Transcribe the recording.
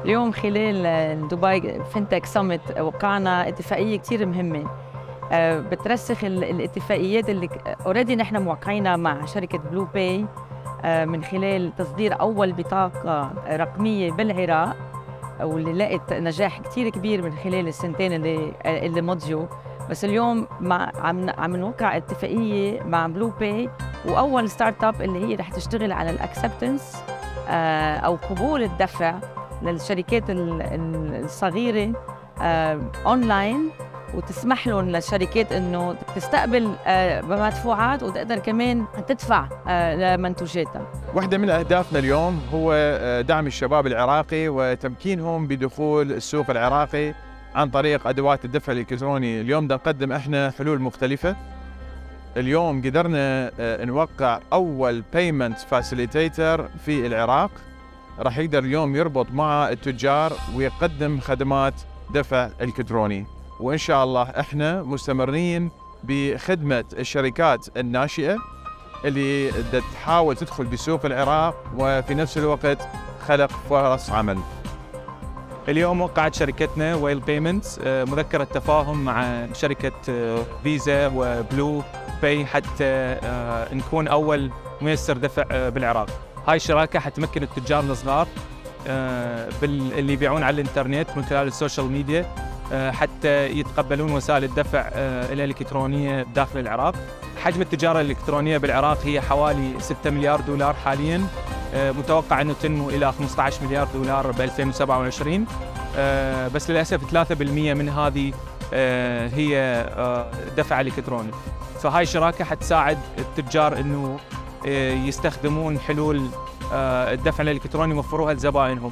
اليوم خلال دبي فينتك سمت وقعنا اتفاقية كتير مهمة. بترسخ الاتفاقيات اللي اوريدي نحن موقعينها مع شركة بلو باي من خلال تصدير أول بطاقة رقمية بالعراق، واللي لقت نجاح كتير كبير من خلال السنتين اللي مضيوا. بس اليوم عم نوقع اتفاقية مع بلو باي، وأول ستارت اب اللي هي رح تشتغل على الاكسبتنس أو قبول الدفع للشركات الصغيرة أونلاين، وتسمح لهم للشركات إنه تستقبل بمدفوعات وتقدر كمان تدفع لمنتوجاتها. واحدة من أهدافنا اليوم هو دعم الشباب العراقي وتمكينهم بدخول السوق العراقي عن طريق أدوات الدفع الإلكتروني. اليوم نقدم إحنا حلول مختلفة. اليوم قدرنا نوقع أول Payment Facilitator في العراق، راح يقدر اليوم يربط مع التجار ويقدم خدمات دفع إلكتروني. وإن شاء الله إحنا مستمرين بخدمة الشركات الناشئة اللي تحاول تدخل بسوق العراق، وفي نفس الوقت خلق فرص عمل. اليوم وقعت شركتنا ويل بيمنتس مذكرة تفاهم مع شركة فيزا وبلو باي حتى نكون أول ميسر دفع بالعراق. هاي الشراكة حتمكن التجار الصغار اللي يبيعون على الإنترنت من خلال السوشيال ميديا حتى يتقبلون وسائل الدفع الإلكترونية داخل العراق. حجم التجارة الإلكترونية بالعراق هي حوالي 6 مليار دولار حالياً، متوقع أنه تنمو إلى 15 مليار دولار ب 2027. بس للأسف 3% من هذه هي دفع إلكتروني. فهاي الشراكة حتساعد التجار أنه يستخدمون حلول الدفع الإلكتروني ويوفروها لزبائنهم.